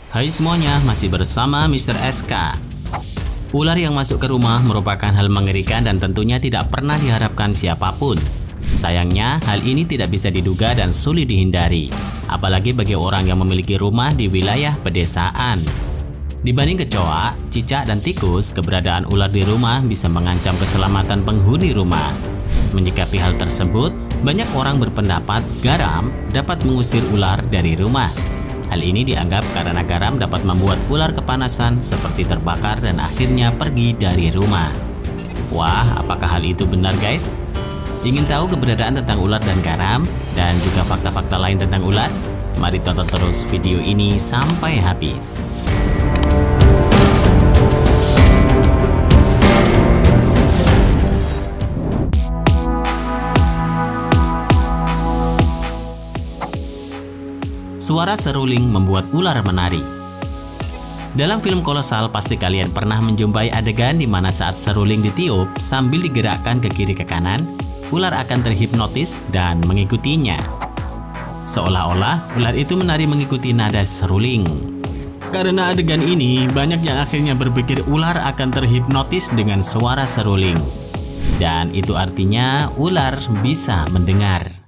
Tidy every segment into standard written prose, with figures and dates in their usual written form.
Hai semuanya, masih bersama Mr. SK. Ular yang masuk ke rumah merupakan hal mengerikan dan tentunya tidak pernah diharapkan siapapun. Sayangnya, hal ini tidak bisa diduga dan sulit dihindari, apalagi bagi orang yang memiliki rumah di wilayah pedesaan. Dibanding kecoa, cicak, dan tikus, keberadaan ular di rumah bisa mengancam keselamatan penghuni rumah. Menyikapi hal tersebut, banyak orang berpendapat garam dapat mengusir ular dari rumah. Hal ini dianggap karena garam dapat membuat ular kepanasan seperti terbakar dan akhirnya pergi dari rumah. Wah, apakah hal itu benar guys? Ingin tahu keberadaan tentang ular dan garam dan juga fakta-fakta lain tentang ular? Mari tonton terus video ini sampai habis. Suara seruling membuat ular menari. Dalam film kolosal pasti kalian pernah menjumpai adegan di mana saat seruling ditiup sambil digerakkan ke kiri ke kanan, ular akan terhipnotis dan mengikutinya. Seolah-olah ular itu menari mengikuti nada seruling. Karena adegan ini, banyak yang akhirnya berpikir ular akan terhipnotis dengan suara seruling. Dan itu artinya ular bisa mendengar.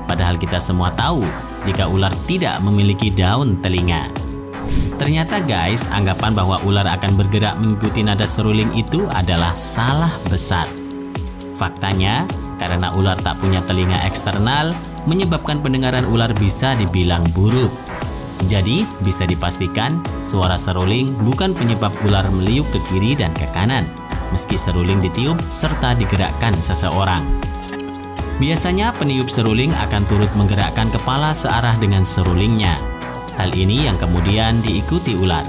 Padahal kita semua tahu jika ular tidak memiliki daun telinga. Ternyata guys, anggapan bahwa ular akan bergerak mengikuti nada seruling itu adalah salah besar. Faktanya, karena ular tak punya telinga eksternal, menyebabkan pendengaran ular bisa dibilang buruk. Jadi, bisa dipastikan suara seruling bukan penyebab ular meliuk ke kiri dan ke kanan, meski seruling ditiup serta digerakkan seseorang. Biasanya peniup seruling akan turut menggerakkan kepala searah dengan serulingnya. Hal ini yang kemudian diikuti ular.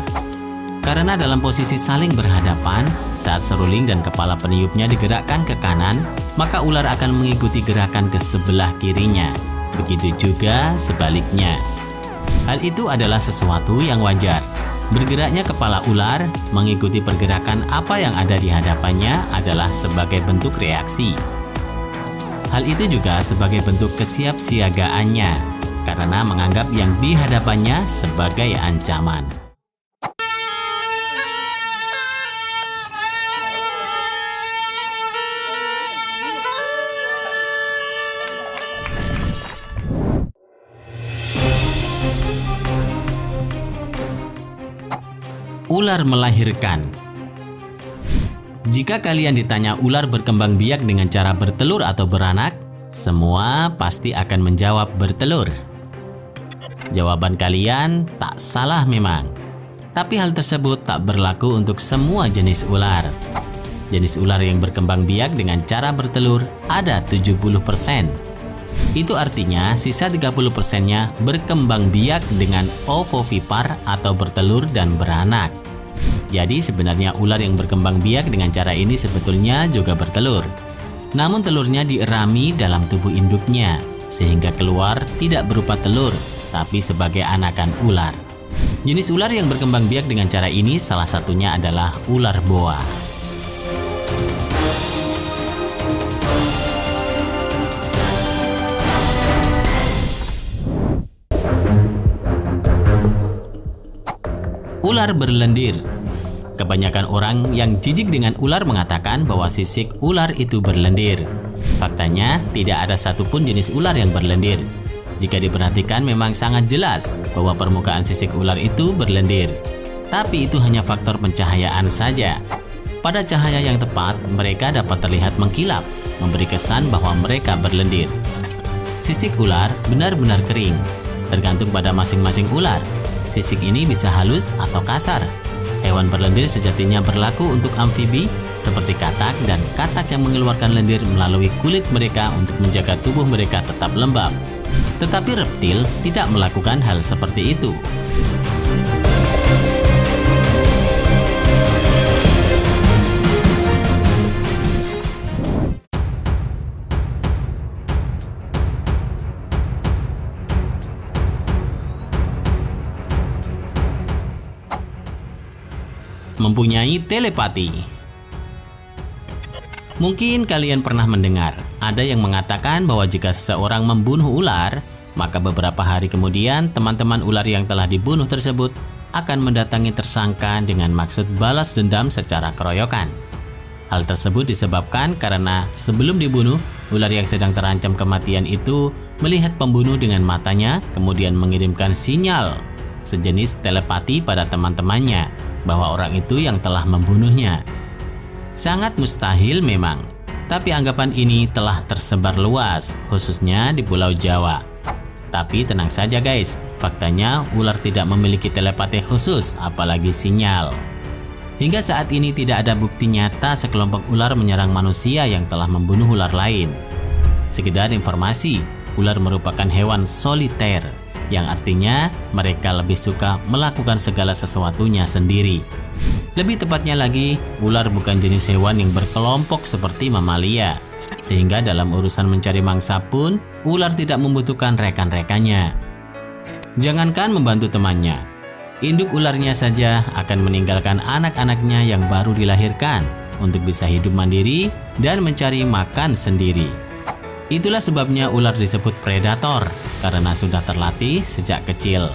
Karena dalam posisi saling berhadapan, saat seruling dan kepala peniupnya digerakkan ke kanan, maka ular akan mengikuti gerakan ke sebelah kirinya. Begitu juga sebaliknya. Hal itu adalah sesuatu yang wajar. Bergeraknya kepala ular mengikuti pergerakan apa yang ada di hadapannya adalah sebagai bentuk reaksi. Hal itu juga sebagai bentuk kesiapsiagaannya, karena menganggap yang di hadapannya sebagai ancaman. Ular melahirkan. Jika kalian ditanya ular berkembang biak dengan cara bertelur atau beranak, semua pasti akan menjawab bertelur. Jawaban kalian tak salah memang. Tapi hal tersebut tak berlaku untuk semua jenis ular. Jenis ular yang berkembang biak dengan cara bertelur ada 70%. Itu artinya sisa 30%-nya berkembang biak dengan ovovipar atau bertelur dan beranak. Jadi sebenarnya ular yang berkembang biak dengan cara ini sebetulnya juga bertelur. Namun telurnya dierami dalam tubuh induknya, sehingga keluar tidak berupa telur, tapi sebagai anakan ular. Jenis ular yang berkembang biak dengan cara ini salah satunya adalah ular boa. Ular berlendir. Kebanyakan orang yang jijik dengan ular mengatakan bahwa sisik ular itu berlendir. Faktanya, tidak ada satupun jenis ular yang berlendir. Jika diperhatikan memang sangat jelas bahwa permukaan sisik ular itu berlendir. Tapi itu hanya faktor pencahayaan saja. Pada cahaya yang tepat, mereka dapat terlihat mengkilap, memberi kesan bahwa mereka berlendir. Sisik ular benar-benar kering, tergantung pada masing-masing ular. Sisik ini bisa halus atau kasar. Hewan berlendir sejatinya berlaku untuk amfibi seperti katak dan katak yang mengeluarkan lendir melalui kulit mereka untuk menjaga tubuh mereka tetap lembab. Tetapi reptil tidak melakukan hal seperti itu. Mempunyai telepati. Mungkin kalian pernah mendengar, ada yang mengatakan bahwa jika seseorang membunuh ular, maka beberapa hari kemudian teman-teman ular yang telah dibunuh tersebut akan mendatangi tersangka dengan maksud balas dendam secara keroyokan. Hal tersebut disebabkan karena sebelum dibunuh, ular yang sedang terancam kematian itu melihat pembunuh dengan matanya, kemudian mengirimkan sinyal sejenis telepati pada teman-temannya bahwa orang itu yang telah membunuhnya. Sangat mustahil memang, tapi anggapan ini telah tersebar luas, khususnya di Pulau Jawa. Tapi tenang saja guys, faktanya ular tidak memiliki telepati khusus, apalagi sinyal. Hingga saat ini tidak ada bukti nyata sekelompok ular menyerang manusia yang telah membunuh ular lain. Sekedar informasi, ular merupakan hewan soliter, yang artinya mereka lebih suka melakukan segala sesuatunya sendiri. Lebih tepatnya lagi, ular bukan jenis hewan yang berkelompok seperti mamalia, sehingga dalam urusan mencari mangsa pun, ular tidak membutuhkan rekan-rekannya. Jangankan membantu temannya, induk ularnya saja akan meninggalkan anak-anaknya yang baru dilahirkan untuk bisa hidup mandiri dan mencari makan sendiri. Itulah sebabnya ular disebut predator, karena sudah terlatih sejak kecil.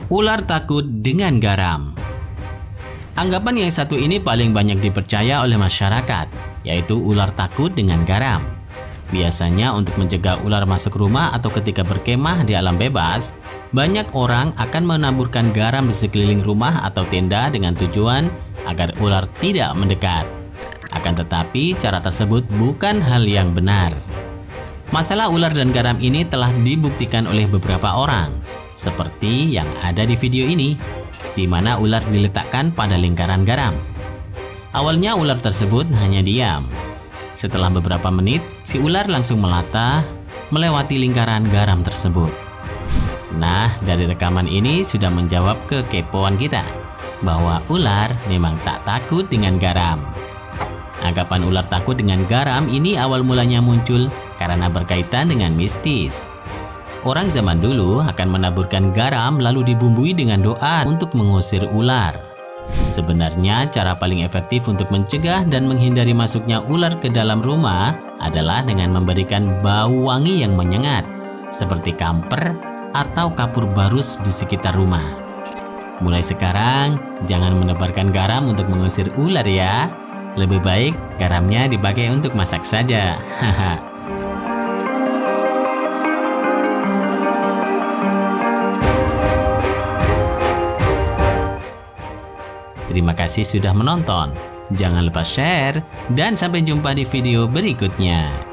Ular takut dengan garam. Anggapan yang satu ini paling banyak dipercaya oleh masyarakat, yaitu ular takut dengan garam. Biasanya untuk mencegah ular masuk rumah atau ketika berkemah di alam bebas, banyak orang akan menaburkan garam di sekeliling rumah atau tenda dengan tujuan agar ular tidak mendekat. Akan tetapi cara tersebut bukan hal yang benar. Masalah ular dan garam ini telah dibuktikan oleh beberapa orang, seperti yang ada di video ini, di mana ular diletakkan pada lingkaran garam. Awalnya ular tersebut hanya diam. Setelah beberapa menit, si ular langsung melata melewati lingkaran garam tersebut. Nah, dari rekaman ini sudah menjawab kekepoan kita, bahwa ular memang tak takut dengan garam. Anggapan ular takut dengan garam ini awal mulanya muncul karena berkaitan dengan mistis. Orang zaman dulu akan menaburkan garam lalu dibumbui dengan doa untuk mengusir ular. Sebenarnya cara paling efektif untuk mencegah dan menghindari masuknya ular ke dalam rumah adalah dengan memberikan bau wangi yang menyengat, seperti kamper atau kapur barus di sekitar rumah. Mulai sekarang, jangan menebarkan garam untuk mengusir ular ya. Lebih baik garamnya dipakai untuk masak saja. Haha. Terima kasih sudah menonton. Jangan lupa share dan sampai jumpa di video berikutnya.